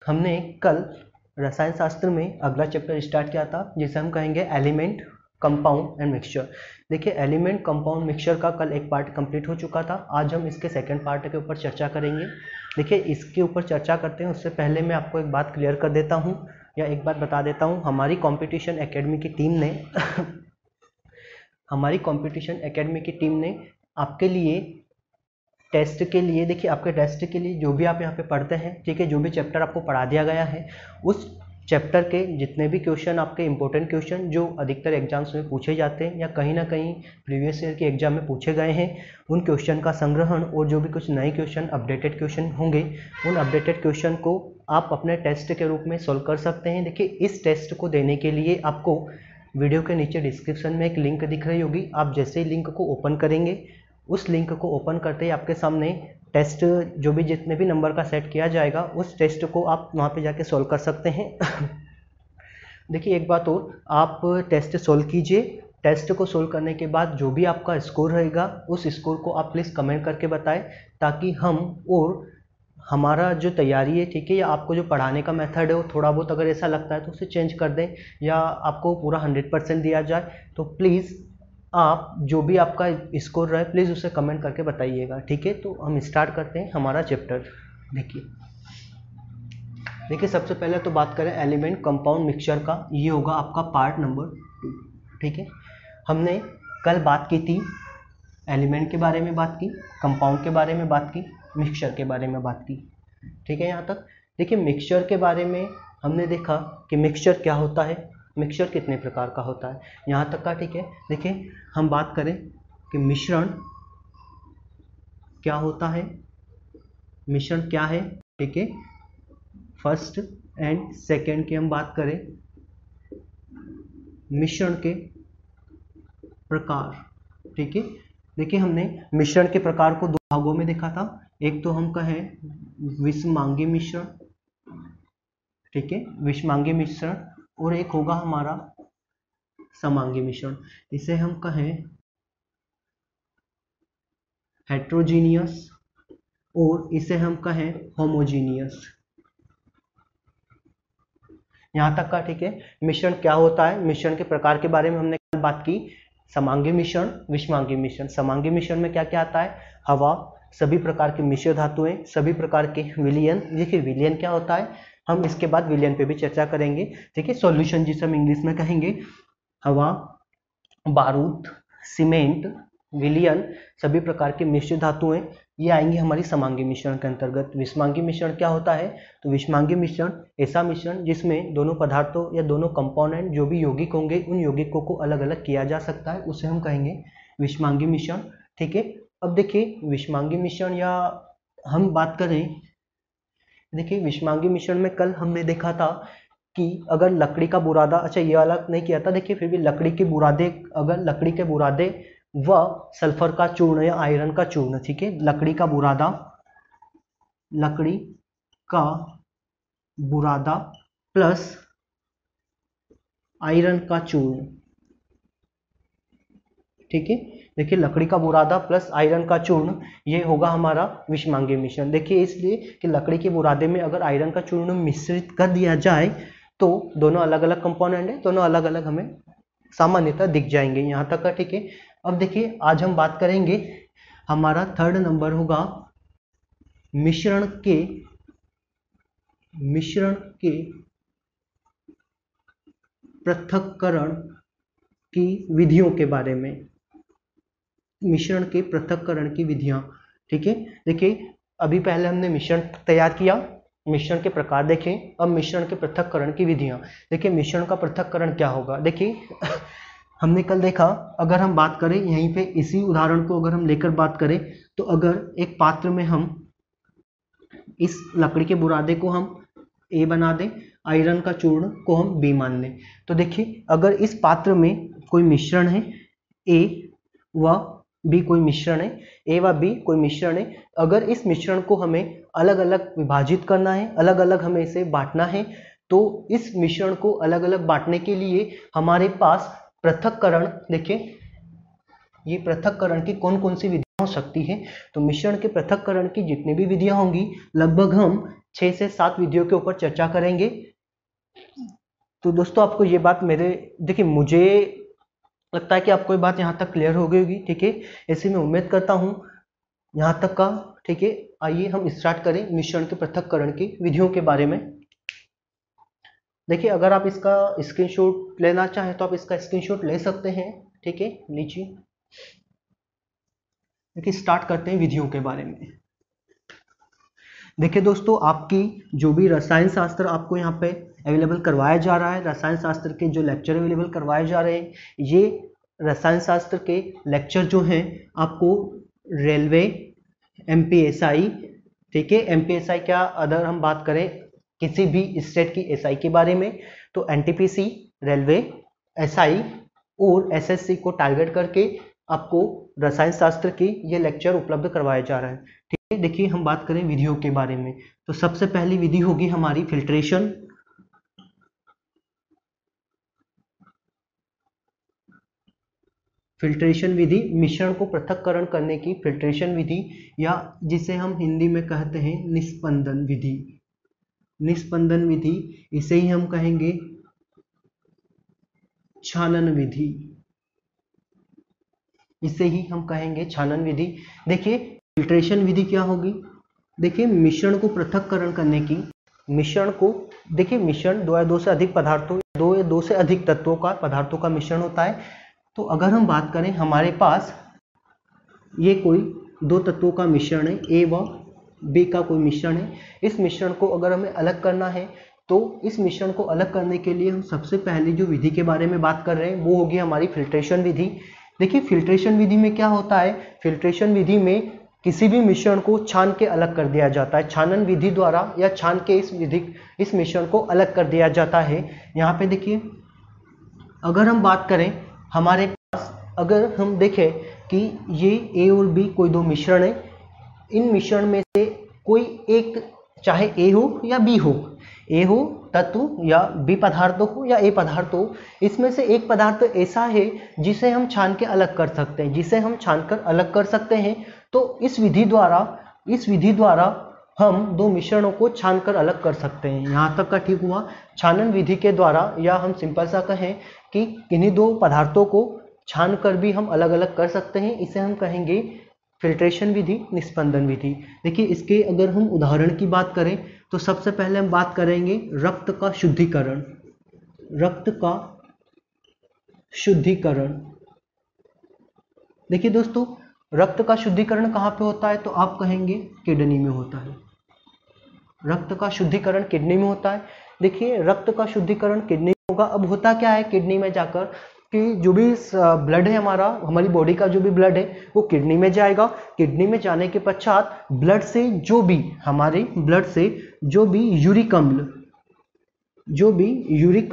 हमने कल रसायन शास्त्र में अगला चैप्टर स्टार्ट किया था जिसे हम कहेंगे एलिमेंट, कंपाउंड एंड मिक्सचर। देखिए एलिमेंट, कंपाउंड, मिक्सचर का कल एक पार्ट कंप्लीट हो चुका था। आज हम इसके सेकंड पार्ट के ऊपर चर्चा करेंगे। देखिए इसके ऊपर चर्चा करते हैं उससे पहले मैं आपको एक बात क्लियर कर देता हूँ या एक बात बता देता हूँ। हमारी कंपटीशन एकेडमी की टीम ने हमारी कंपटीशन एकेडमी की टीम ने आपके लिए टेस्ट के लिए, देखिए आपके टेस्ट के लिए जो भी आप यहाँ पे पढ़ते हैं, ठीक है, जो भी चैप्टर आपको पढ़ा दिया गया है उस चैप्टर के जितने भी क्वेश्चन आपके इंपॉर्टेंट क्वेश्चन जो अधिकतर एग्जाम्स में पूछे जाते हैं या कहीं ना कहीं प्रीवियस ईयर के एग्जाम में पूछे गए हैं, उन क्वेश्चन का संग्रहण और जो भी कुछ नए क्वेश्चन, अपडेटेड क्वेश्चन होंगे, उन अपडेटेड क्वेश्चन को आप अपने टेस्ट के रूप में सॉल्व कर सकते हैं। देखिए इस टेस्ट को देने के लिए आपको वीडियो के नीचे डिस्क्रिप्शन में एक लिंक दिख रही होगी। आप जैसे ही लिंक को ओपन करेंगे, उस लिंक को ओपन करते ही आपके सामने टेस्ट जो भी जितने भी नंबर का सेट किया जाएगा उस टेस्ट को आप वहाँ पे जाके सॉल्व कर सकते हैं। देखिए एक बात और, आप टेस्ट सॉल्व कीजिए। टेस्ट को सॉल्व करने के बाद जो भी आपका स्कोर रहेगा उस स्कोर को आप प्लीज़ कमेंट करके बताएं ताकि हम और हमारा जो तैयारी है, ठीक है, या आपको जो पढ़ाने का मेथड है वो थोड़ा बहुत अगर ऐसा लगता है तो उसे चेंज कर दें या आपको पूरा 100% दिया जाए। तो प्लीज़ आप जो भी आपका स्कोर रहे प्लीज़ उसे कमेंट करके बताइएगा, ठीक है। तो हम स्टार्ट करते हैं हमारा चैप्टर। देखिए सबसे पहले तो बात करें एलिमेंट, कंपाउंड, मिक्सचर का, ये होगा आपका पार्ट नंबर 2, ठीक है। हमने कल बात की थी एलिमेंट के बारे में, बात की कंपाउंड के बारे में, बात की मिक्सचर के बारे में, बात की, ठीक है यहाँ तक। देखिए मिक्सचर के बारे में हमने देखा कि मिक्सचर क्या होता है, मिक्सचर कितने प्रकार का होता है, यहाँ तक का, ठीक है। देखिए हम बात करें कि मिश्रण क्या होता है, मिश्रण क्या है, ठीक है। फर्स्ट एंड सेकंड की हम बात करें, मिश्रण के प्रकार, ठीक है। देखिए हमने मिश्रण के प्रकार को दो भागों में देखा था। एक तो हम कहें विषमांगी मिश्रण, ठीक है, विषमांगी मिश्रण, और एक होगा हमारा समांगी मिश्रण। इसे हम कहें हेट्रोजीनियस और इसे हम कहें होमोजीनियस, यहाँ तक का, ठीक है। मिश्रण क्या होता है, मिश्रण के प्रकार के बारे में हमने कल बात की। समांगी मिश्रण, विषमांगी मिश्रण। समांगी मिश्रण में क्या क्या आता है, हवा, सभी प्रकार की मिश्र धातुएं, सभी प्रकार के विलयन। देखिए विलयन क्या होता है, हम इसके बाद विलयन पे भी चर्चा करेंगे, ठीक है। सॉल्यूशन जिसे हम इंग्लिश में कहेंगे, हवा, बारूद, सीमेंट, विलयन, सभी प्रकार की मिश्र धातुएं, ये आएंगी हमारी समांगी मिश्रण के अंतर्गत। विषमांगी मिश्रण क्या होता है, तो विषमांगी मिश्रण ऐसा मिश्रण जिसमें दोनों पदार्थों या दोनों कंपोनेंट जो भी यौगिक होंगे उन यौगिकों को अलग अलग किया जा सकता है, उसे हम कहेंगे विषमांगी मिश्रण, ठीक है। अब देखिए विषमांगी मिश्रण या हम बात करें, देखिए विषमांगी मिश्रण में कल हमने देखा था कि अगर लकड़ी का बुरादा, अच्छा ये वाला नहीं किया था, देखिए फिर भी लकड़ी के बुरादे, अगर लकड़ी के बुरादे व सल्फर का चूर्ण या आयरन का चूर्ण, ठीक है, लकड़ी का बुरादा, लकड़ी का बुरादा प्लस आयरन का चूर्ण, ठीक है। देखिए लकड़ी का बुरादा प्लस आयरन का चूर्ण, ये होगा हमारा विषमांगी मिश्रण। देखिए इसलिए कि लकड़ी के बुरादे में अगर आयरन का चूर्ण मिश्रित कर दिया जाए तो दोनों अलग अलग कंपोनेंट है, दोनों अलग अलग हमें सामान्यतः दिख जाएंगे, यहाँ तक का, ठीक है। अब देखिए आज हम बात करेंगे, हमारा थर्ड नंबर होगा मिश्रण के पृथक्करण की विधियों के बारे में, मिश्रण के पृथक्करण की विधियां, ठीक है। देखिए अभी पहले हमने मिश्रण तैयार किया, मिश्रण के प्रकार देखें, अब मिश्रण के पृथक्करण की विधियां। देखिए मिश्रण का पृथक्करण क्या होगा, देखिए हमने कल देखा, अगर हम बात करें यहीं पे इसी उदाहरण को अगर हम लेकर बात करें तो अगर एक पात्र में हम इस लकड़ी के बुरादे को हम ए बना दें, आयरन का चूर्ण को हम बी मान लें, तो देखिए अगर इस पात्र में कोई मिश्रण है, ए व बी कोई मिश्रण है, ए व बी कोई मिश्रण है, अगर इस मिश्रण को हमें अलग अलग विभाजित करना है, अलग अलग हमें इसे बांटना है, तो इस मिश्रण को अलग अलग बांटने के लिए हमारे पास पृथक्करण, देखिए ये पृथक्करण की कौन कौन सी विधियां हो सकती है। तो मिश्रण के पृथक्करण की जितनी भी विधियां होंगी लगभग हम 6 से 7 विधियों के ऊपर चर्चा करेंगे। तो दोस्तों आपको ये बात देखिए मुझे लगता है कि आपको ये बात यहाँ तक क्लियर हो गई होगी, ठीक है। ऐसे मैं उम्मीद करता हूँ यहाँ तक का, ठीक है। आइए हम स्टार्ट करें मिश्रण के पृथक्करण की विधियों के बारे में। देखिए अगर आप इसका स्क्रीनशॉट लेना चाहें तो आप इसका स्क्रीनशॉट ले सकते हैं, ठीक है। लीजिए, देखिए स्टार्ट करते हैं विधियों के बारे में। देखिए दोस्तों, आपकी जो भी रसायन शास्त्र आपको यहाँ पे अवेलेबल करवाया जा रहा है, रसायन शास्त्र के जो लेक्चर अवेलेबल करवाए जा रहे हैं, ये रसायन शास्त्र के लेक्चर जो हैं आपको रेलवे, एमपीएसआई, ठीक है। एमपीएसआई क्या, अगर हम बात करें किसी भी स्टेट की एसआई के बारे में, तो एनटीपीसी, रेलवे, एसआई और एसएससी को टारगेट करके आपको रसायन शास्त्र की ये लेक्चर उपलब्ध करवाया जा रहा है, ठीक है। देखिए हम बात करें विधियों के बारे में, तो सबसे पहली विधि होगी हमारी फिल्ट्रेशन। फिल्ट्रेशन विधि, मिश्रण को पृथक्करण करने की फिल्ट्रेशन विधि, या जिसे हम हिंदी में कहते हैं निस्पंदन विधि। निस्पंदन विधि, इसे ही हम कहेंगे छानन विधि, इसे ही हम कहेंगे छानन विधि। देखिए फिल्ट्रेशन विधि क्या होगी, देखिए मिश्रण को पृथक्करण करने की, मिश्रण को, देखिए मिश्रण दो या दो से अधिक पदार्थों, दो या दो से अधिक तत्वों का, पदार्थों का मिश्रण होता है। तो अगर हम बात करें हमारे पास ये कोई दो तत्वों का मिश्रण है, ए व बी का कोई मिश्रण है, इस मिश्रण को अगर हमें अलग करना है तो इस मिश्रण को अलग करने के लिए हम सबसे पहले जो विधि के बारे में बात कर रहे हैं वो होगी हमारी फिल्ट्रेशन विधि। देखिए फिल्ट्रेशन विधि में क्या होता है, फिल्ट्रेशन विधि में किसी भी मिश्रण को छान के अलग कर दिया जाता है, छानन विधि द्वारा या छान के इस मिश्रण को अलग कर दिया जाता है। यहाँ पे देखिए अगर हम बात करें हमारे पास, अगर हम देखें कि ये ए और बी कोई दो मिश्रण है, इन मिश्रण में से कोई एक, चाहे ए हो या बी हो, ए हो तत्व या बी पदार्थ हो या ए पदार्थ हो, इसमें से एक पदार्थ ऐसा है जिसे हम छान के अलग कर सकते हैं, जिसे हम छान कर अलग कर सकते हैं। तो इस विधि द्वारा हम दो मिश्रणों को छान कर अलग कर सकते हैं। यहाँ तक का ठीक हुआ। छानन विधि के द्वारा, या हम सिंपल सा कहें कि किन्हीं दो पदार्थों को छान कर भी हम अलग अलग कर सकते हैं, इसे हम कहेंगे फिल्ट्रेशन विधि, निस्पंदन विधि। देखिए इसके अगर हम उदाहरण की बात करें तो सबसे पहले हम बात करेंगे रक्त का शुद्धिकरण। रक्त का शुद्धिकरण, देखिए दोस्तों रक्त का शुद्धिकरण कहाँ पे होता है, तो आप कहेंगे किडनी में होता है। रक्त का शुद्धिकरण किडनी में होता है। देखिए रक्त का शुद्धिकरण किडनी में होगा। अब होता क्या है किडनी में जाकर कि जो भी ब्लड है हमारा, हमारी बॉडी का जो भी ब्लड है वो किडनी में जाएगा। किडनी में जाने के पश्चात ब्लड से जो भी, हमारे ब्लड से जो भी यूरिक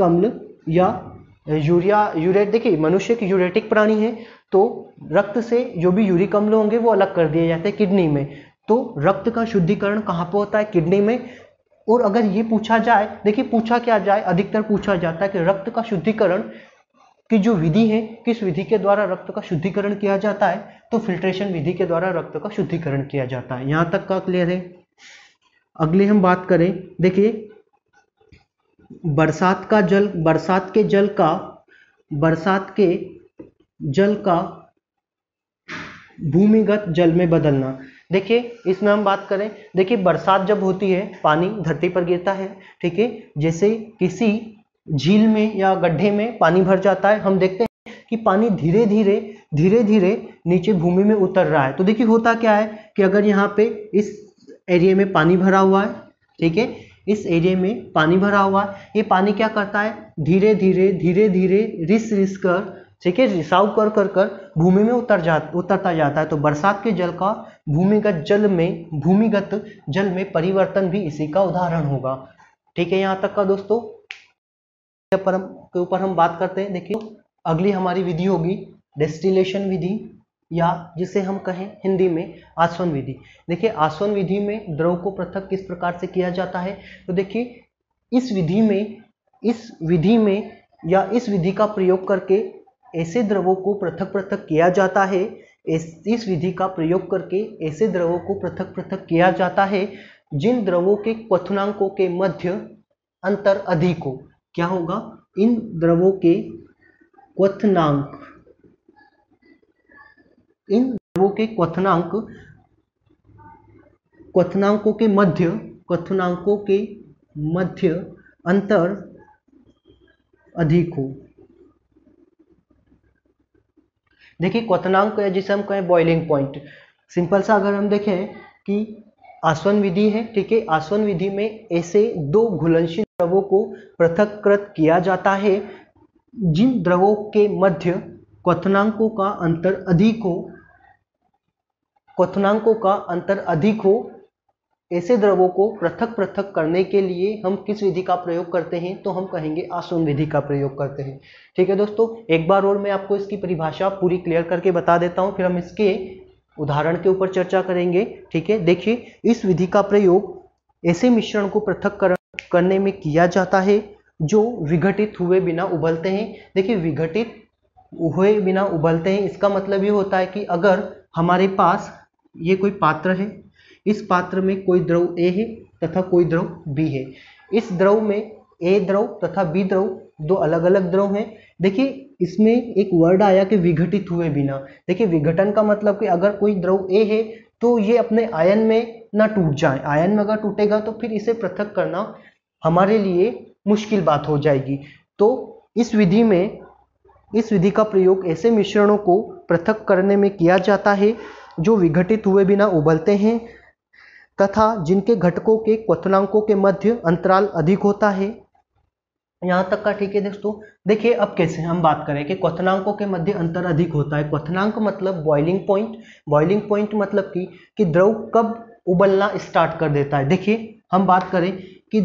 अम्ल या यूरेट, देखिए मनुष्य एक यूरेटिक प्राणी है, तो रक्त से जो भी यूरिक अम्ल होंगे वो अलग कर दिए जाते हैं किडनी में। तो रक्त का शुद्धिकरण कहाँ पे होता है, किडनी में। और अगर ये पूछा जाए, देखिए पूछा क्या जाए, अधिकतर पूछा जाता है कि रक्त का शुद्धिकरण की जो विधि है, किस विधि के द्वारा रक्त का शुद्धिकरण किया जाता है, तो फिल्ट्रेशन विधि के द्वारा रक्त का शुद्धिकरण किया जाता है। यहां तक का क्लियर है। अगले हम बात करें, देखिए बरसात के जल का भूमिगत जल में बदलना। देखिए इसमें हम बात करें, देखिए बरसात जब होती है पानी धरती पर गिरता है, ठीक है। जैसे किसी झील में या गड्ढे में पानी भर जाता है, हम देखते हैं कि पानी धीरे धीरे नीचे भूमि में उतर रहा है। तो देखिए होता क्या है कि अगर यहाँ पे इस एरिया में पानी भरा हुआ है, ठीक है, इस एरिया में पानी भरा हुआ है, ये पानी क्या करता है, धीरे धीरे रिस कर, ठीक है, रिसाव कर भूमि में उतरता जाता है। तो बरसात के जल का भूमिगत जल में परिवर्तन भी इसी का उदाहरण होगा, ठीक है। यहाँ तक का दोस्तों के ऊपर हम बात करते हैं। देखिए अगली हमारी विधि होगी डिस्टिलेशन विधि, या जिसे हम कहें हिंदी में आसवन विधि। देखिए आसवन विधि में द्रव को पृथक किस प्रकार से किया जाता है, तो देखिए इस विधि का प्रयोग करके ऐसे द्रवों को पृथक किया जाता है इस विधि का प्रयोग करके ऐसे द्रवों को पृथक पृथक किया जाता है जिन द्रवों के क्वथनांकों के मध्य अंतर अधिक हो। क्या होगा? इन द्रवों के क्वथनांक, इन द्रवों के क्वथनांकों के मध्य अंतर अधिक हो। देखिए क्वथनांक है जिसे हम कहें बॉइलिंग पॉइंट। सिंपल सा अगर हम देखें कि आसवन विधि है, ठीक है, आसवन विधि में ऐसे दो घुलनशील द्रवों को पृथककृत किया जाता है जिन द्रवों के मध्य क्वथनांकों का अंतर अधिक हो। ऐसे द्रवों को पृथक पृथक करने के लिए हम किस विधि का प्रयोग करते हैं? तो हम कहेंगे आसवन विधि का प्रयोग करते हैं। ठीक है दोस्तों, एक बार और मैं आपको इसकी परिभाषा पूरी क्लियर करके बता देता हूं, फिर हम इसके उदाहरण के ऊपर चर्चा करेंगे। ठीक है, देखिए इस विधि का प्रयोग ऐसे मिश्रण को पृथक करने में किया जाता है जो विघटित हुए बिना उबलते हैं। देखिए विघटित हुए बिना उबलते हैं, इसका मतलब ये होता है कि अगर हमारे पास ये कोई पात्र है, इस पात्र में कोई द्रव ए है तथा कोई द्रव बी है, इस द्रव में ए द्रव तथा बी द्रव दो अलग अलग द्रव हैं। देखिए इसमें एक वर्ड आया कि विघटित हुए बिना। देखिए विघटन का मतलब कि अगर कोई द्रव ए है तो ये अपने आयन में ना टूट जाए, आयन में अगर टूटेगा तो फिर इसे पृथक करना हमारे लिए मुश्किल बात हो जाएगी। तो इस विधि का प्रयोग ऐसे मिश्रणों को पृथक करने में किया जाता है जो विघटित हुए बिना उबलते हैं तथा जिनके घटकों के क्वथनांकों के मध्य अंतराल अधिक होता है। यहां तक का ठीक है दोस्तों। देखिए अब कैसे हम बात करें कि क्वथनांकों के मध्य अंतर अधिक होता है। क्वथनांक मतलब बॉइलिंग पॉइंट, बॉइलिंग पॉइंट मतलब कि द्रव कब उबलना स्टार्ट कर देता है। देखिए हम बात करें कि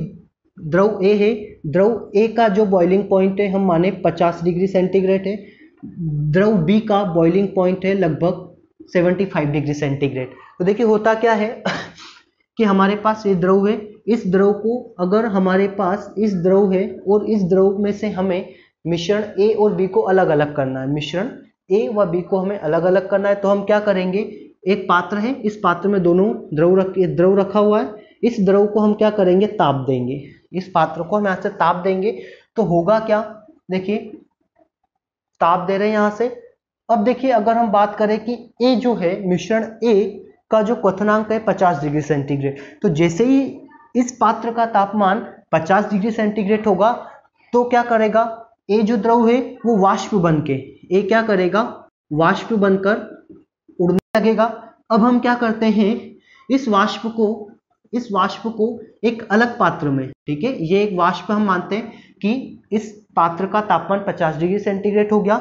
द्रव ए है, द्रव ए का जो बॉइलिंग पॉइंट है हम माने 50 डिग्री सेंटीग्रेड है, द्रव बी का बॉइलिंग पॉइंट है लगभग 75 डिग्री सेंटीग्रेड। तो देखिए होता क्या है कि हमारे पास ये द्रव है, इस द्रव को अगर हमारे पास इस द्रव है और इस द्रव में से हमें मिश्रण ए और बी को अलग अलग करना है, मिश्रण ए व बी को हमें अलग अलग करना है, तो हम क्या करेंगे? एक पात्र है, इस पात्र में दोनों द्रव रखा हुआ है, इस द्रव को हम क्या करेंगे? ताप देंगे। इस पात्र को हम यहाँ से ताप देंगे तो होगा क्या? देखिए ताप दे रहे हैं यहां से। अब देखिए अगर हम बात करें कि ए जो है, मिश्रण ए का जो क्वथनांक है 50 डिग्री सेंटीग्रेड, तो जैसे ही इस पात्र का तापमान 50 डिग्री सेंटीग्रेड होगा तो क्या करेगा? ए जो द्रव है वो वाष्प बनके, ए क्या करेगा? वाष्प बनकर उड़ने लगेगा। अब हम क्या करते हैं? इस वाष्प को एक अलग पात्र में, ठीक है, ये एक वाष्प हम मानते हैं कि इस पात्र का तापमान 50 डिग्री सेंटीग्रेड हो गया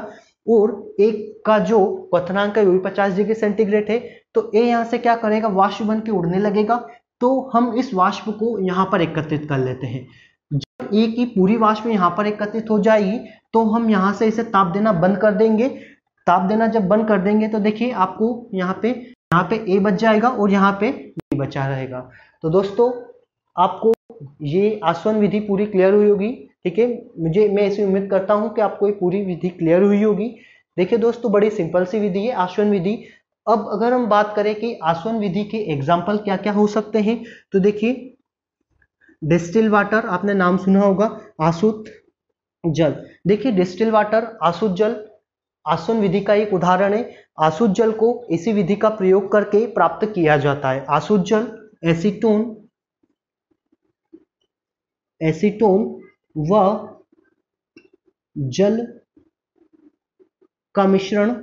और एक का जो क्वथनांक है वो भी 50 डिग्री सेंटीग्रेड है, तो ए यहां से क्या करेगा? वाष्प बन के उड़ने लगेगा। तो हम इस वाष्प को यहां पर एकत्रित कर लेते हैं। जब ए की पूरी वाष्प यहां पर एकत्रित हो जाएगी तो हम यहां से इसे ताप देना बंद कर देंगे। ताप देना जब बंद कर देंगे तो देखिए आपको यहाँ पे ए बच जाएगा और यहाँ पे बी बचा रहेगा। तो दोस्तों आपको ये आसवन विधि पूरी क्लियर हुई होगी, ठीक है। मैं ऐसी उम्मीद करता हूं कि आपको ये पूरी विधि क्लियर हुई होगी। देखिए दोस्तों बड़ी सिंपल सी विधि है आसवन विधि। अब अगर हम बात करें कि आसवन विधि के एग्जाम्पल क्या क्या हो सकते हैं, तो देखिए डिस्टिल वाटर, आपने नाम सुना होगा, आसुत जल। देखिए डिस्टिल वाटर, आसुत जल आसवन विधि का एक उदाहरण है। आसुत जल को इसी विधि का प्रयोग करके प्राप्त किया जाता है। आसुत जल एसीटोन व जल का मिश्रण,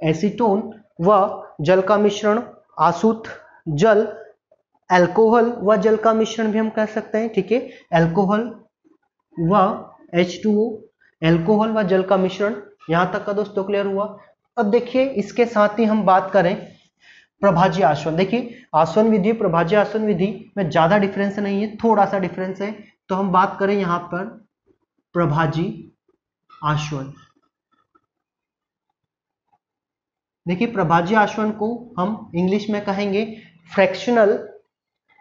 एसीटोन व जल का मिश्रण, आसुत जल, अल्कोहल व जल का मिश्रण भी हम कह सकते हैं, ठीक है, अल्कोहल व H2O, अल्कोहल व जल का मिश्रण। यहां तक का दोस्तों क्लियर हुआ। अब देखिए इसके साथ ही हम बात करें प्रभाज्य आसवन। देखिए आसवन विधि प्रभाज्य आसवन विधि में ज्यादा डिफरेंस नहीं है, थोड़ा सा डिफरेंस है। तो हम बात करें यहां पर प्रभाज्य आसवन। देखिए प्रभाज्य आसवन को हम इंग्लिश में कहेंगे फ्रैक्शनल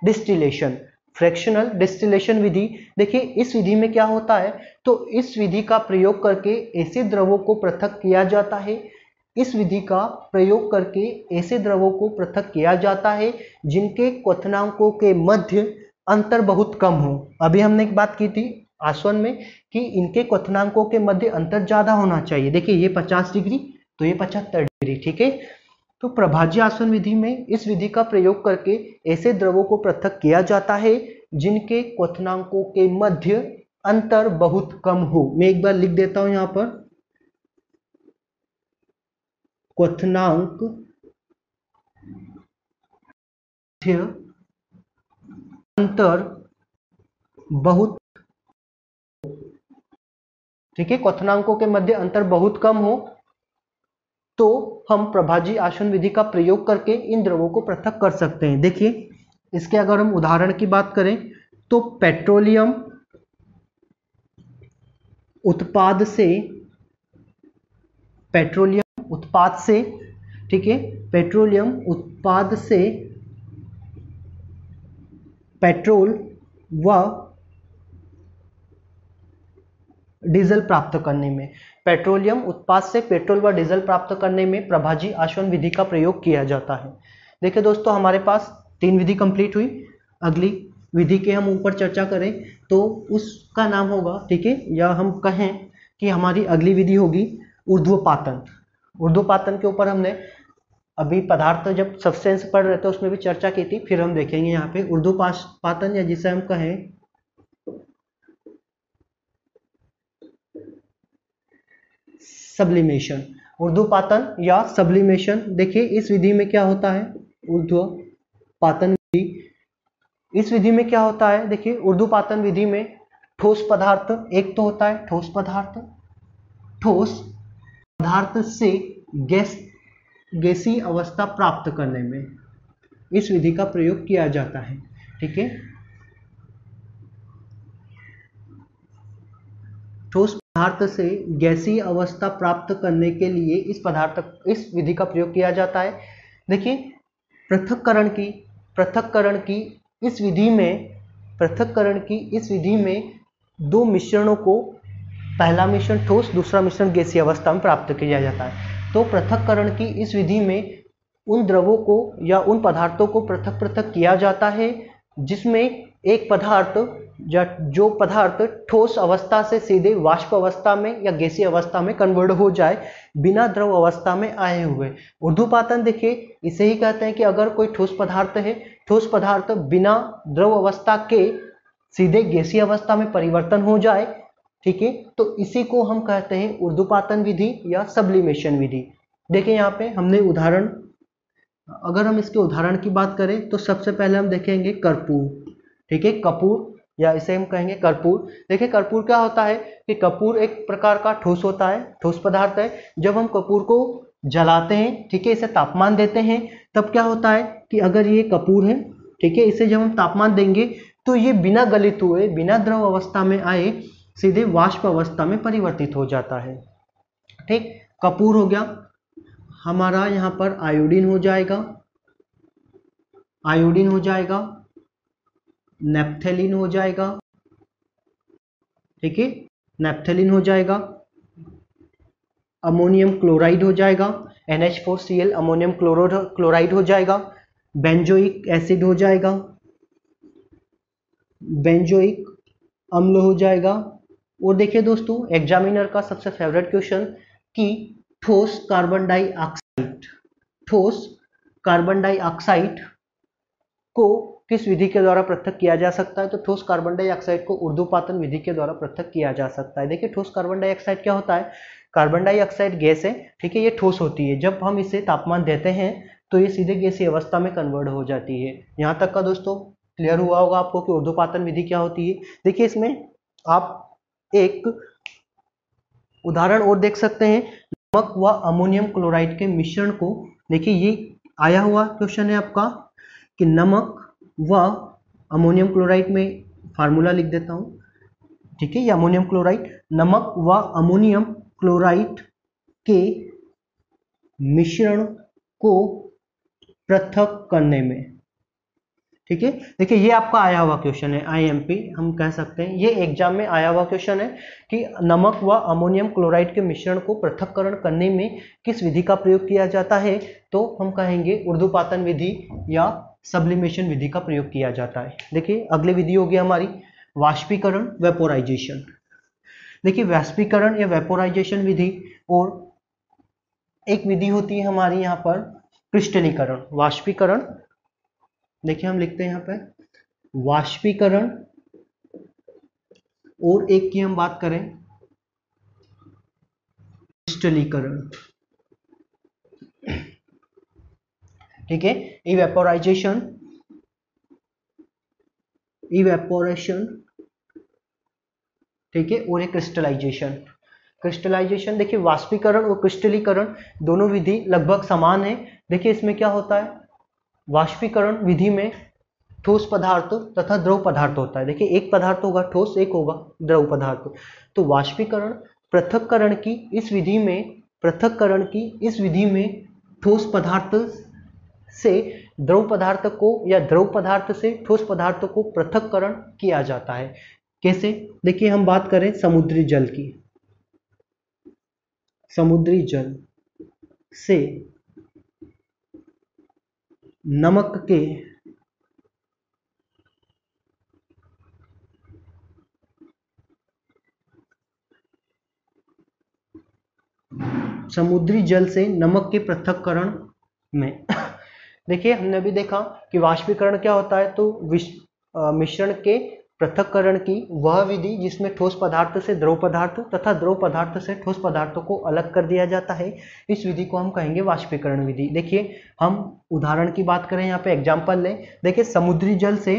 डिस्टिलेशन। फ्रैक्शनल डिस्टिलेशन विधि। देखिए इस विधि में क्या होता है, तो इस विधि का प्रयोग करके ऐसे द्रवों को पृथक किया जाता है। इस विधि का प्रयोग करके ऐसे द्रवों को पृथक किया जाता है जिनके क्वथनांकों के मध्य अंतर बहुत कम हो। अभी हमने एक बात की थी आसवन में कि इनके क्वथनांकों के मध्य अंतर ज्यादा होना चाहिए। देखिए ये 50 डिग्री तो ये 75 डिग्री, ठीक है। तो प्रभाज्य आसवन विधि में इस विधि का प्रयोग करके ऐसे द्रवों को पृथक किया जाता है जिनके क्वथनांकों के मध्य अंतर बहुत कम हो। मैं एक बार लिख देता हूं यहां पर, क्वथनांक मध्य अंतर बहुत, ठीक है, क्वथनांकों के मध्य अंतर बहुत कम हो तो हम प्रभाज्य आसवन विधि का प्रयोग करके इन द्रवों को पृथक कर सकते हैं। देखिए इसके अगर हम उदाहरण की बात करें तो पेट्रोलियम उत्पाद से, पेट्रोलियम उत्पाद से, ठीक है, पेट्रोलियम उत्पाद से पेट्रोल व डीजल प्राप्त करने में, पेट्रोलियम उत्पाद से पेट्रोल व डीजल प्राप्त करने में प्रभाज्य आसवन विधि का प्रयोग किया जाता है। देखिए दोस्तों हमारे पास 3 विधि कंप्लीट हुई। अगली विधि के हम ऊपर चर्चा करें तो उसका नाम होगा, ठीक है, या हम कहें कि हमारी अगली विधि होगी ऊर्ध्वपातन। ऊर्ध्वपातन के ऊपर हमने अभी पदार्थ जब सब्सटेंस पढ़ रहे थे उसमें भी चर्चा की थी, फिर हम देखेंगे यहाँ पे ऊर्ध्वपातन या जिसे हम कहें सब्लिमेशन। ऊर्ध्वपातन या सब्लिमेशन, देखिए इस विधि में क्या होता है, ऊर्ध्वपातन विधि, इस विधि में क्या होता है, देखिए ऊर्ध्वपातन विधि में ठोस पदार्थ एक तो होता है, ठोस पदार्थ, ठोस पदार्थ से गैसीय अवस्था प्राप्त करने में इस विधि का प्रयोग किया जाता है, ठीक है। ठोस पदार्थ से गैसीय अवस्था प्राप्त करने के लिए इस विधि का प्रयोग किया जाता है। देखिए पृथक्करण की इस विधि में दो मिश्रणों को, पहला मिश्रण ठोस दूसरा मिश्रण गैसीय अवस्था में प्राप्त किया जाता है। तो पृथक्करण की इस विधि में उन द्रवों को या उन पदार्थों को पृथक पृथक किया जाता है जिसमें एक पदार्थ या जो पदार्थ ठोस अवस्था से सीधे वाष्प अवस्था में या गैसीय अवस्था में कन्वर्ट हो जाए बिना द्रव अवस्था में आए हुए। ऊर्ध्वपातन देखिए इसे ही कहते हैं कि अगर कोई ठोस पदार्थ है, ठोस पदार्थ बिना द्रव अवस्था के सीधे गैसीय अवस्था में परिवर्तन हो जाए, ठीक है, तो इसी को हम कहते हैं ऊर्ध्वपातन विधि या सब्लिमेशन विधि। देखिए यहाँ पे हमने उदाहरण, अगर हम इसके उदाहरण की बात करें तो सबसे पहले हम देखेंगे कर्पूर, ठीक है, कपूर या इसे हम कहेंगे कर्पूर। देखिए कर्पूर क्या होता है कि कपूर एक प्रकार का ठोस होता है, ठोस पदार्थ है। जब हम कपूर को जलाते हैं, ठीक है, इसे तापमान देते हैं, तब क्या होता है कि अगर ये कपूर है, ठीक है, इसे जब हम तापमान देंगे तो ये बिना गलित हुए, बिना द्रव अवस्था में आए सीधे वाष्प अवस्था में परिवर्तित हो जाता है, ठीक। कपूर हो गया हमारा, यहाँ पर आयोडीन हो जाएगा, आयोडीन हो जाएगा, नेप्थेलिन हो जाएगा, ठीक है, नेप्थेलिन हो जाएगा, अमोनियम क्लोराइड हो जाएगा, NH4Cl अमोनियम क्लोराइड हो जाएगा, बेंजोइक एसिड हो जाएगा, बेंजोइक अम्ल हो जाएगा। और देखिए दोस्तों एग्जामिनर का सबसे फेवरेट क्वेश्चन कि ठोस कार्बन डाइऑक्साइड, ठोस कार्बन डाइऑक्साइड को किस विधि के द्वारा पृथक किया जा सकता है, तो ठोस कार्बन डाइऑक्साइड को ऊर्ध्वपातन विधि के द्वारा पृथक किया जा सकता है। देखिए ठोस कार्बन डाइऑक्साइड क्या होता है, कार्बन डाइऑक्साइड गैस है, ठीक है, ये ठोस होती है, जब हम इसे तापमान देते हैं तो ये सीधे गैसीय अवस्था में कन्वर्ट हो जाती है। यहाँ तक का दोस्तों क्लियर हुआ होगा आपको कि ऊर्ध्वपातन विधि क्या होती है। देखिए इसमें आप एक उदाहरण और देख सकते हैं, नमक व अमोनियम क्लोराइड के मिश्रण को। देखिए ये आया हुआ क्वेश्चन है आपका कि नमक व अमोनियम क्लोराइड में फार्मूला लिख देता हूं, ठीक है, ये अमोनियम क्लोराइड, नमक व अमोनियम क्लोराइड के मिश्रण को पृथक करने में, ठीक है, देखिए ये आपका आया हुआ क्वेश्चन है, आईएमपी हम कह सकते हैं, ये एग्जाम में आया हुआ क्वेश्चन है कि नमक व अमोनियम क्लोराइड के मिश्रण को पृथक्करण करने में किस विधि का प्रयोग किया जाता है, तो हम कहेंगे ऊर्ध्वपातन विधि या सब्लिमेशन विधि का प्रयोग किया जाता है। देखिए अगली विधि होगी हमारी वाष्पीकरण, वेपोराइजेशन। देखिए वाष्पीकरण या वेपोराइजेशन विधि, और एक विधि होती है हमारी यहाँ पर क्रिस्टलीकरण। वाष्पीकरण, देखिए हम लिखते हैं यहाँ पे वाष्पीकरण, और एक की हम बात करें क्रिस्टलीकरण। ठीक है, इवेपोराइजेशन, इवेपोरेशन, ठीक है, और एक क्रिस्टलाइजेशन। क्रिस्टलाइजेशन, देखिए वाष्पीकरण और क्रिस्टलीकरण दोनों विधि लगभग समान है। देखिए इसमें क्या होता है, वाष्पीकरण विधि में ठोस पदार्थ तथा द्रव पदार्थ होता है। देखिए एक पदार्थ होगा ठोस, एक होगा द्रव पदार्थ। तो वाष्पीकरण पृथक्करण की इस विधि में, पृथक्करण की इस विधि में ठोस पदार्थ से द्रव पदार्थ को या द्रव पदार्थ से ठोस पदार्थ को पृथक्करण किया जाता है। कैसे, देखिए हम बात करें समुद्री जल की, समुद्री जल से नमक के समुद्री जल से नमक के पृथक्करण में देखिए हमने भी देखा कि वाष्पीकरण क्या होता है, तो मिश्रण के पृथक्करण की वह विधि जिसमें ठोस पदार्थ से द्रव पदार्थ तथा द्रव पदार्थ से ठोस पदार्थों को अलग कर दिया जाता है, इस विधि को हम कहेंगे वाष्पीकरण विधि। देखिए हम उदाहरण की बात करें, यहाँ पे एग्जाम्पल लें। देखिए समुद्री जल से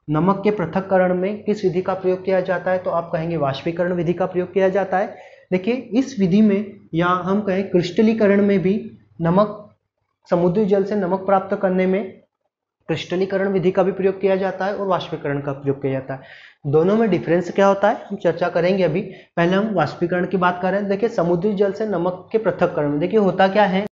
नमक के पृथक्करण में किस विधि का प्रयोग किया जाता है, तो आप कहेंगे वाष्पीकरण विधि का प्रयोग किया जाता है। देखिए इस विधि में, या हम कहें क्रिस्टलीकरण में भी, नमक, समुद्री जल से नमक प्राप्त करने में क्रिस्टलीकरण विधि का भी प्रयोग किया जाता है और वाष्पीकरण का प्रयोग किया जाता है। दोनों में डिफरेंस क्या होता है हम चर्चा करेंगे अभी। पहले हम वाष्पीकरण की बात करें। देखिए समुद्री जल से नमक के पृथक्करण में देखिए होता क्या है,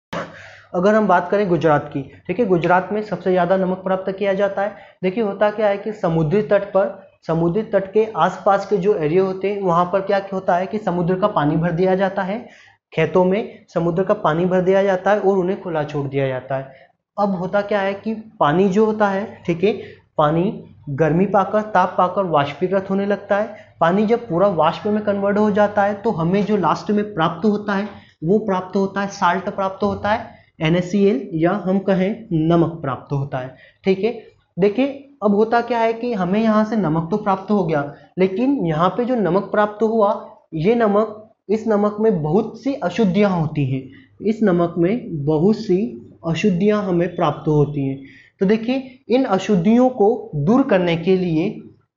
अगर हम बात करें गुजरात की, ठीक है, गुजरात में सबसे ज्यादा नमक प्राप्त किया जाता है। देखिए होता क्या है कि समुद्री तट पर, समुद्री तट के आसपास के जो एरिया होते हैं वहां पर क्या होता है कि समुद्र का पानी भर दिया जाता है, खेतों में समुद्र का पानी भर दिया जाता है और उन्हें खुला छोड़ दिया जाता है। अब होता क्या है कि पानी जो होता है, ठीक है, पानी गर्मी पाकर, ताप पाकर वाष्पीकृत होने लगता है। पानी जब पूरा वाष्प में कन्वर्ट हो जाता है तो हमें जो लास्ट में प्राप्त होता है वो प्राप्त होता है साल्ट प्राप्त होता है, NaCl, या हम कहें नमक प्राप्त होता है। ठीक है, देखिए अब होता क्या है कि हमें यहाँ से नमक तो प्राप्त हो गया, लेकिन यहाँ पे जो नमक प्राप्त हुआ, ये नमक, इस नमक में बहुत सी अशुद्धियां होती हैं, इस नमक में बहुत सी अशुद्धियां हमें प्राप्त होती हैं। तो देखिए इन अशुद्धियों को दूर करने के लिए,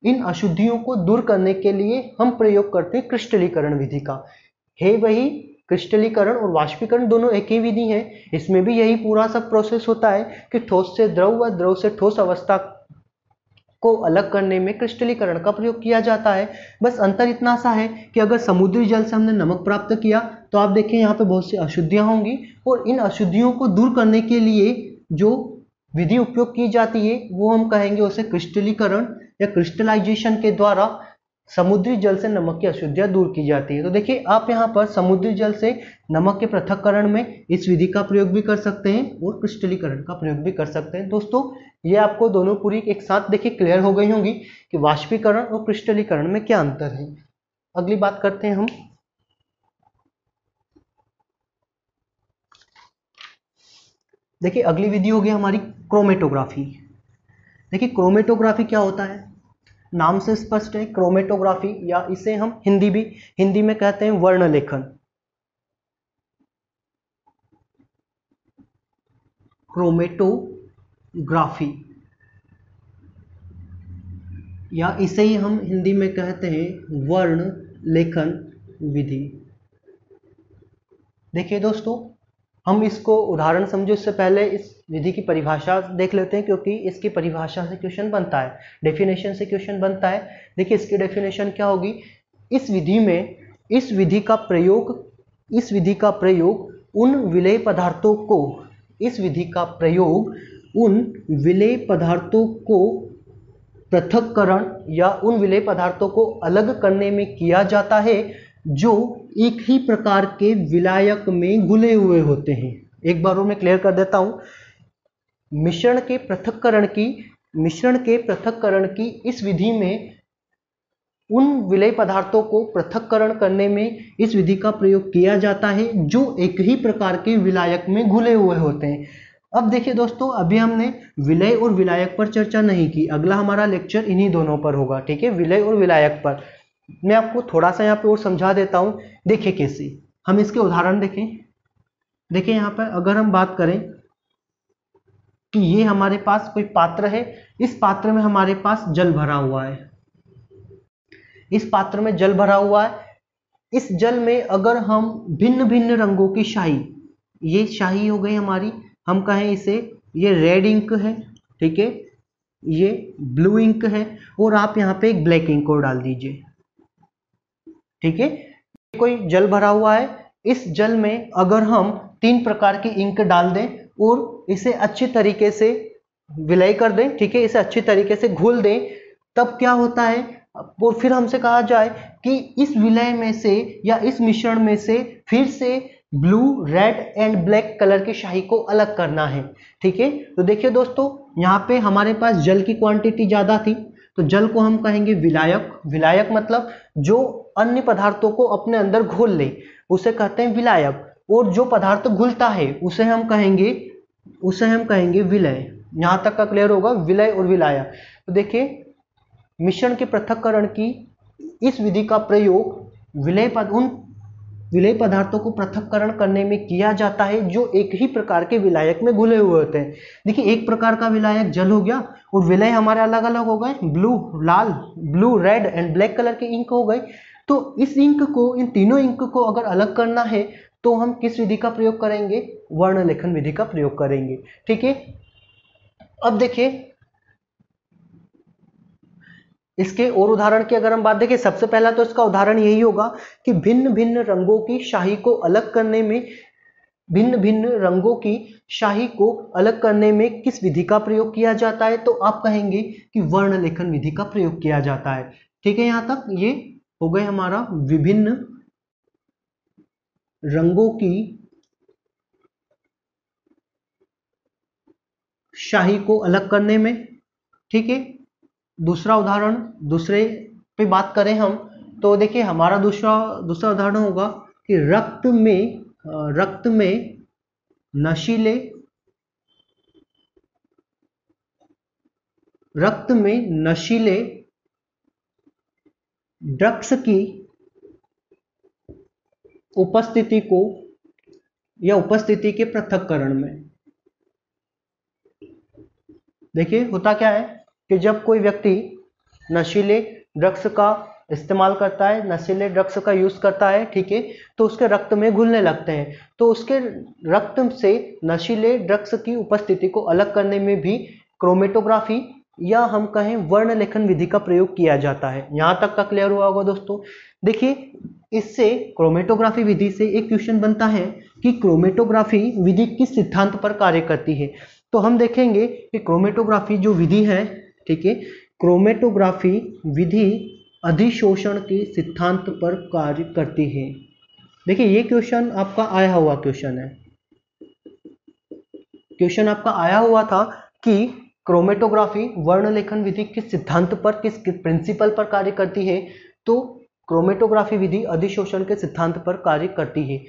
इन अशुद्धियों को दूर करने के लिए हम प्रयोग करते हैं क्रिस्टलीकरण विधि का। है वही क्रिस्टलीकरण और वाष्पीकरण दोनों एक ही विधि है। इसमें भी यही पूरा सब प्रोसेस होता है कि ठोस से द्रव व द्रव से ठोस अवस्था को अलग करने में क्रिस्टलीकरण का प्रयोग किया जाता है। बस अंतर इतना सा है कि अगर समुद्री जल से हमने नमक प्राप्त किया तो आप देखिए यहाँ पे बहुत सी अशुद्धियां होंगी, और इन अशुद्धियों को दूर करने के लिए जो विधि उपयोग की जाती है वो हम कहेंगे उसे क्रिस्टलीकरण या क्रिस्टलाइजेशन के द्वारा समुद्री जल से नमक की अशुद्धियां दूर की जाती है। तो देखिए आप यहाँ पर समुद्री जल से नमक के पृथक्करण में इस विधि का प्रयोग भी कर सकते हैं और क्रिस्टलीकरण का प्रयोग भी कर सकते हैं। दोस्तों ये आपको दोनों पूरी एक साथ देखिए क्लियर हो गई होंगी कि वाष्पीकरण और क्रिस्टलीकरण में क्या अंतर है। अगली बात करते हैं हम। देखिए अगली विधि होगी हमारी क्रोमेटोग्राफी। देखिए क्रोमेटोग्राफी क्या होता है, नाम से स्पष्ट है, क्रोमेटोग्राफी, या इसे हम हिंदी में कहते हैं वर्ण लेखन। क्रोमेटोग्राफी, या इसे ही हम हिंदी में कहते हैं वर्ण लेखन विधि। देखिए दोस्तों हम इसको उदाहरण समझो, इससे पहले इस विधि की परिभाषा देख लेते हैं, क्योंकि इसकी परिभाषा से क्वेश्चन बनता है, डेफिनेशन से क्वेश्चन बनता है। देखिए इसकी डेफिनेशन क्या होगी, इस विधि में, इस विधि का प्रयोग उन विलेय पदार्थों को, इस विधि का प्रयोग उन विलेय पदार्थों को पृथक्करण या उन विलेय पदार्थों को अलग करने में किया जाता है जो एक ही प्रकार के विलायक में घुले हुए होते हैं। एक बार और मैं क्लियर कर देता हूं, मिश्रण के पृथक्करण की इस विधि में उन विलेय पदार्थों को पृथक्करण करने में इस विधि का प्रयोग किया जाता है जो एक ही प्रकार के विलायक में घुले हुए होते हैं। अब देखिए दोस्तों, अभी हमने विलेय और विलायक पर चर्चा नहीं की, अगला हमारा लेक्चर इन्हीं दोनों पर होगा, ठीक है, विलेय और विलायक पर। मैं आपको थोड़ा सा यहाँ पे और समझा देता हूँ। देखिए कैसे, हम इसके उदाहरण देखें। देखिए यहाँ पर अगर हम बात करें कि ये हमारे पास कोई पात्र है, इस पात्र में हमारे पास जल भरा हुआ है, इस पात्र में जल भरा हुआ है। इस जल में अगर हम भिन्न भिन्न रंगों की शाही, ये शाही हो गई हमारी, हम कहें इसे ये रेड इंक है, ठीक है, ये ब्लू इंक है, और आप यहाँ पे एक ब्लैक इंक को डाल दीजिए, ठीक है। कोई जल भरा हुआ है, इस जल में अगर हम 3 प्रकार की इंक डाल दें और इसे अच्छी तरीके से विलय कर दें, ठीक है, इसे अच्छी तरीके से घोल दें, तब क्या होता है, और फिर हमसे कहा जाए कि इस विलय में से या इस मिश्रण में से फिर से blue, red and black colour की शाही को अलग करना है, ठीक है। तो देखिए दोस्तों, यहाँ पे हमारे पास जल की क्वांटिटी ज्यादा थी, तो जल को हम कहेंगे विलायक। विलायक मतलब जो अन्य पदार्थों को अपने अंदर घोल ले, उसे कहते हैं विलायक, और जो पदार्थ घुलता है उसे हम कहेंगे विलय। यहां तक का क्लियर होगा, विलय और विलायक। तो देखिए, मिश्रण के पृथक्करण की इस विधि का प्रयोग उन विलेय पदार्थों को पृथक्करण करने में किया जाता है जो एक ही प्रकार के विलायक में घुले हुए होते हैं। देखिए, एक प्रकार का विलायक जल हो गया और विलय हमारे अलग अलग हो गए, blue, red and black colour के इंक हो गए। तो इस इंक को, इन तीनों इंक को अगर अलग करना है तो हम किस विधि का प्रयोग करेंगे, वर्ण लेखन विधि का प्रयोग करेंगे, ठीक है। अब देखिए, इसके और उदाहरण की अगर हम बात देखें, सबसे पहला तो इसका उदाहरण यही होगा कि भिन्न भिन्न रंगों की शाही को अलग करने में किस विधि का प्रयोग किया जाता है, तो आप कहेंगे कि वर्ण लेखन विधि का प्रयोग किया जाता है, ठीक है। यहां तक ये हो गए हमारा विभिन्न रंगों की शाही को अलग करने में, ठीक है। दूसरा उदाहरण, दूसरे पे बात करें हम, तो देखिए हमारा दूसरा उदाहरण होगा कि रक्त में नशीले ड्रग्स की उपस्थिति के पृथक्करण में। देखिए, होता क्या है कि जब कोई व्यक्ति नशीले ड्रग्स का इस्तेमाल करता है, नशीले ड्रग्स का यूज करता है, ठीक है, तो उसके रक्त में घुलने लगते हैं। तो उसके रक्त से नशीले ड्रग्स की उपस्थिति को अलग करने में भी क्रोमेटोग्राफी या हम कहें वर्ण लेखन विधि का प्रयोग किया जाता है। यहां तक का क्लियर हुआ होगा दोस्तों। देखिए, इससे क्रोमेटोग्राफी विधि से एक क्वेश्चन बनता है कि क्रोमेटोग्राफी विधि किस सिद्धांत पर कार्य करती है। तो हम देखेंगे कि क्रोमेटोग्राफी जो विधि है, ठीक है, क्रोमेटोग्राफी विधि अधिशोषण के सिद्धांत पर कार्य करती है। देखिए, ये क्वेश्चन आपका आया हुआ क्वेश्चन है, क्वेश्चन आपका आया हुआ था कि क्रोमेटोग्राफी वर्ण लेखन विधि किस सिद्धांत पर, किस प्रिंसिपल पर कार्य करती है। तो क्रोमेटोग्राफी विधि अधिशोषण के सिद्धांत पर कार्य करती है।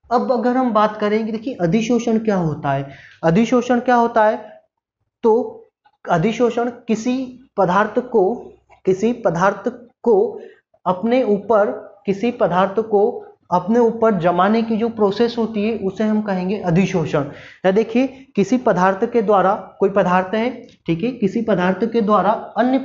अब अगर हम बात करेंगे, देखिए अधिशोषण क्या होता है। अधिशोषण क्या होता है, तो अधिशोषण किसी पदार्थ को अपने ऊपर जमाने की जो प्रोसेस होती है उसे हम कहेंगे अधिशोषण। या देखिए, किसी पदार्थ के द्वारा, कोई पदार्थ है, ठीक है, किसी पदार्थ के द्वारा अन्य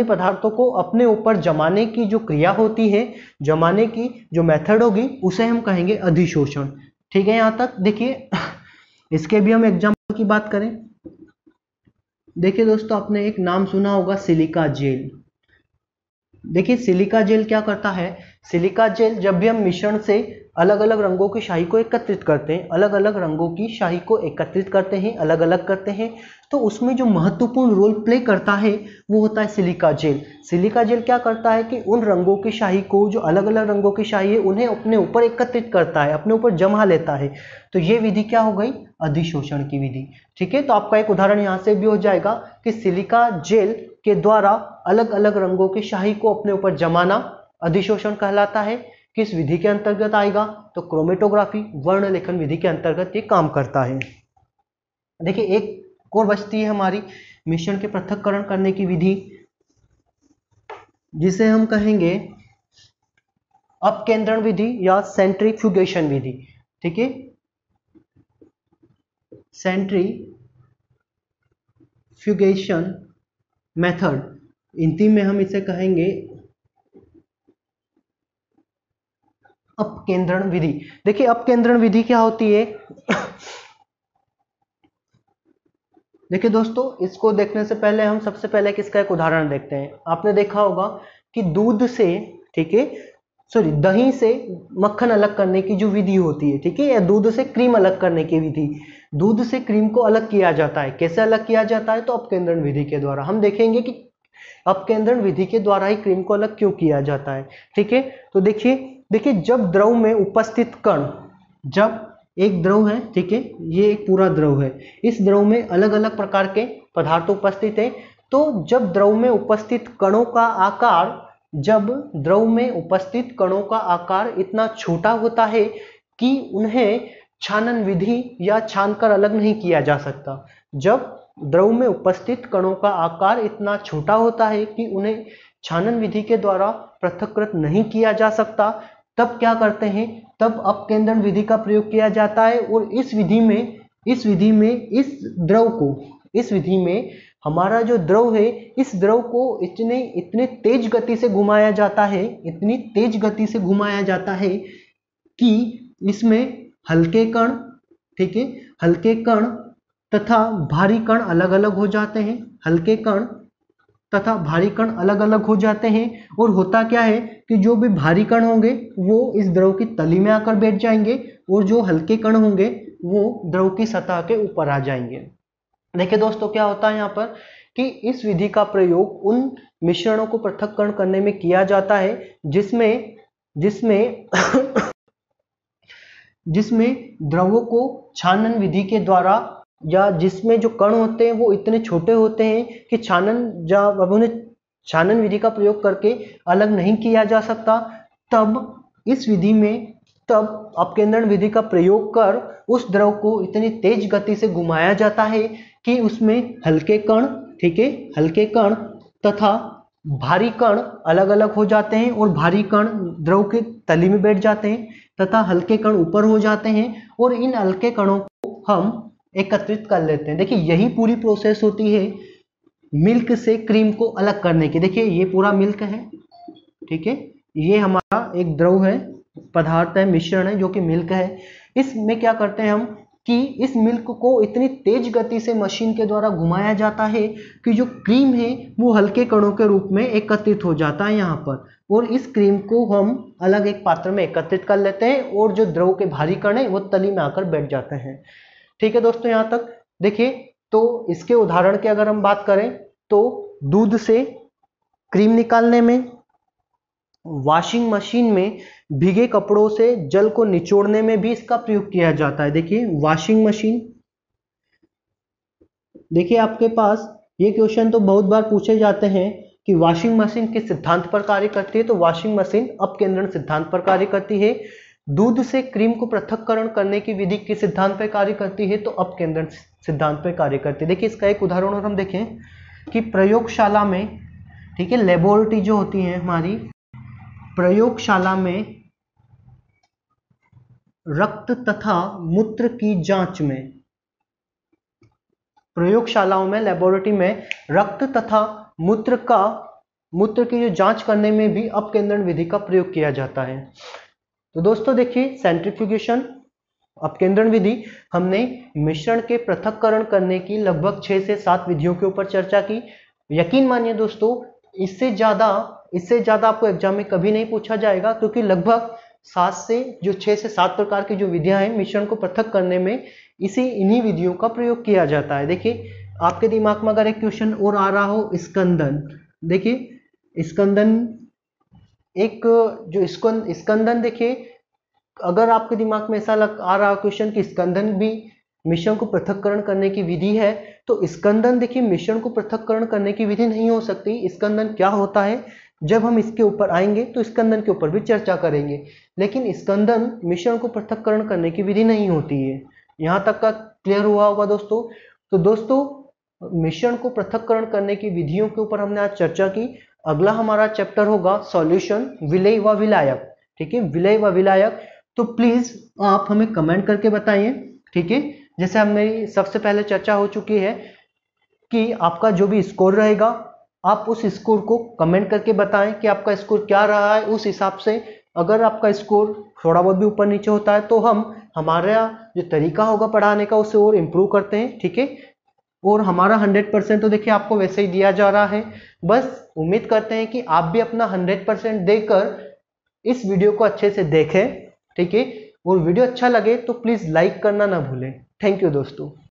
पदार्थों को अपने ऊपर जमाने की जो क्रिया होती है, जमाने की जो मेथड होगी, उसे हम कहेंगे अधिशोषण, ठीक है। यहां तक देखिए, इसके भी हम एग्जाम्पल की बात करें। देखिए दोस्तों, आपने एक नाम सुना होगा सिलिका जेल। देखिए, सिलिका जेल क्या करता है, सिलिका जेल जब भी हम मिश्रण से अलग अलग रंगों की शाही को एकत्रित करते हैं, अलग अलग रंगों की शाही को एकत्रित करते हैं, अलग अलग करते हैं, तो उसमें जो महत्वपूर्ण रोल प्ले करता है वो होता है सिलिका जेल। सिलिका जेल क्या करता है कि उन रंगों की शाही को, जो अलग अलग रंगों की शाही है, उन्हें अपने ऊपर एकत्रित करता है, अपने ऊपर जमा लेता है। तो ये विधि क्या हो गई? अधिशोषण की विधि। ठीक है, तो आपका एक उदाहरण यहाँ से भी हो जाएगा कि सिलिका जेल के द्वारा अलग अलग रंगों की शाही को अपने ऊपर जमाना अधिशोषण कहलाता है। किस विधि के अंतर्गत आएगा? तो क्रोमेटोग्राफी, वर्ण लेखन विधि के अंतर्गत ये काम करता है। देखिए एक और बचती है हमारी मिश्रण के पृथक्करण करने की विधि, जिसे हम कहेंगे अपकेंद्रण विधि या सेंट्रीफ्यूगेशन विधि। ठीक है, सेंट्रीफ्यूगेशन मेथड, हिंदी में हम इसे कहेंगे अपकेंद्रण विधि। देखिए अपकेंद्रण विधि क्या होती है? देखिए दोस्तों, इसको देखने से पहले हम सबसे पहले किसका एक उदाहरण देखते हैं। आपने देखा होगा कि दूध से, ठीक है, सॉरी, दही से मक्खन अलग करने की जो विधि होती है, ठीक है, या दूध से क्रीम अलग करने की विधि। दूध से क्रीम को अलग किया जाता है, कैसे अलग किया जाता है? तो अपकेंद्रण विधि के द्वारा। हम देखेंगे कि अपकेंद्रण विधि के द्वारा ही क्रीम को अलग क्यों किया जाता है। ठीक है, तो देखिए जब द्रव में उपस्थित कण, जब एक द्रव है, ठीक है, ये एक पूरा द्रव है, इस द्रव में अलग अलग प्रकार के पदार्थ उपस्थित हैं, तो जब द्रव में उपस्थित कणों का आकार, जब द्रव में उपस्थित कणों का आकार इतना छोटा होता है कि उन्हें छानन विधि या छानकर अलग नहीं किया जा सकता, जब द्रव में उपस्थित कणों का आकार इतना छोटा होता है कि उन्हें छानन विधि के द्वारा पृथक्कृत नहीं किया जा सकता, तब क्या करते हैं? तब अपकेंद्रण विधि का प्रयोग किया जाता है। और इस विधि में इस द्रव को, इस विधि में हमारा जो द्रव है, इस द्रव को इतने तेज गति से घुमाया जाता है, इतनी तेज गति से घुमाया जाता है कि इसमें हल्के कण, ठीक है, हल्के कण तथा भारी कण अलग अलग हो जाते हैं, हल्के कण तथा भारी कण अलग अलग हो जाते हैं। और होता क्या है कि जो भी भारी कण होंगे वो इस द्रव की तली में आकर बैठ जाएंगे, और जो हल्के कण होंगे वो द्रव की सतह के ऊपर आ जाएंगे। देखिए दोस्तों, क्या होता है यहाँ पर कि इस विधि का प्रयोग उन मिश्रणों को पृथक्करण करने में किया जाता है जिसमें द्रवों को छानन विधि के द्वारा, या जिसमें जो कण होते हैं वो इतने छोटे होते हैं कि जब उन्हें छानन विधि का प्रयोग करके अलग नहीं किया जा सकता, तब इस विधि में, तब अपकेंद्रण विधि का प्रयोग कर उस द्रव को इतनी तेज गति से घुमाया जाता है कि उसमें हल्के कण, ठीक है, हल्के कण तथा भारी कण अलग अलग हो जाते हैं, और भारी कण द्रव के तली में बैठ जाते हैं तथा हल्के कण ऊपर हो जाते हैं, और इन हल्के कणों को हम एकत्रित कर लेते हैं। देखिए यही पूरी प्रोसेस होती है मिल्क से क्रीम को अलग करने की। देखिए ये पूरा मिल्क है, ठीक है, ये हमारा एक द्रव है, पदार्थ है, मिश्रण है जो कि मिल्क है। इसमें क्या करते हैं हम कि इस मिल्क को इतनी तेज गति से मशीन के द्वारा घुमाया जाता है कि जो क्रीम है वो हल्के कणों के रूप में एकत्रित हो जाता है यहाँ पर, और इस क्रीम को हम अलग एक पात्र में एकत्रित कर लेते हैं, और जो द्रव के भारी कण है वो तली में आकर बैठ जाते हैं। ठीक है दोस्तों, यहाँ तक देखिए। तो इसके उदाहरण की अगर हम बात करें तो दूध से क्रीम निकालने में, वॉशिंग मशीन में भीगे कपड़ों से जल को निचोड़ने में भी इसका प्रयोग किया जाता है। देखिए वॉशिंग मशीन, देखिए आपके पास ये क्वेश्चन तो बहुत बार पूछे जाते हैं कि वॉशिंग मशीन किस सिद्धांत पर कार्य करती है, तो वॉशिंग मशीन अपकेंद्रण सिद्धांत पर कार्य करती है। दूध से क्रीम को पृथक्करण करने की विधि किस सिद्धांत पर कार्य करती है, तो अपकेंद्रण सिद्धांत पर कार्य करती है। देखिए इसका एक उदाहरण और हम देखें कि प्रयोगशाला में, ठीक है, लेबोरेटरी जो होती है हमारी, प्रयोगशाला में रक्त तथा मूत्र की जांच में, प्रयोगशालाओं में, लेबोरेटरी में रक्त तथा मूत्र की जो जांच करने में भी अपकेंद्रण विधि का प्रयोग किया जाता है। तो दोस्तों देखिए सेंट्रीफ्यूगेशन, अपकेंद्रण विधि, हमने मिश्रण के पृथक्करण करने की लगभग 6 से 7 विधियों के ऊपर चर्चा की। यकीन मानिए दोस्तों, इससे ज्यादा आपको एग्जाम में कभी नहीं पूछा जाएगा, क्योंकि लगभग 7 से जो 6 से 7 प्रकार की जो विधियां हैं मिश्रण को पृथक करने में इन्हीं विधियों का प्रयोग किया जाता है। देखिए आपके दिमाग में अगर एक क्वेश्चन और आ रहा हो, स्कंदन, देखिए स्कंदन एक जो स्कंदन देखिए अगर आपके दिमाग में ऐसा आ रहा क्वेश्चन कि स्कंदन भी मिश्रण को पृथक्करण करने की विधि है, तो स्कंदन देखिए मिश्रण को पृथक्करण करने की विधि नहीं हो सकती। स्कंदन क्या होता है, जब हम इसके ऊपर आएंगे तो स्कंदन के ऊपर भी चर्चा करेंगे, लेकिन स्कंदन मिश्रण को पृथक्करण करने की विधि नहीं होती है। यहां तक का क्लियर हुआ होगा दोस्तों। तो दोस्तों मिश्रण को पृथक्करण करने की विधियों के ऊपर हमने आज चर्चा की। अगला हमारा चैप्टर होगा सॉल्यूशन, विलेय व विलायक। ठीक है, विलेय व विलायक। तो प्लीज आप हमें कमेंट करके बताइए। ठीक है, जैसे हमने सबसे पहले चर्चा हो चुकी है कि आपका जो भी स्कोर रहेगा आप उस स्कोर को कमेंट करके बताएं कि आपका स्कोर क्या रहा है। उस हिसाब से अगर आपका स्कोर थोड़ा बहुत भी ऊपर नीचे होता है तो हम हमारा जो तरीका होगा पढ़ाने का उसे और इम्प्रूव करते हैं। ठीक है, और हमारा 100% तो देखिए आपको वैसे ही दिया जा रहा है। बस उम्मीद करते हैं कि आप भी अपना 100% देकर इस वीडियो को अच्छे से देखें। ठीक है, और वीडियो अच्छा लगे तो प्लीज लाइक करना ना भूलें। थैंक यू दोस्तों।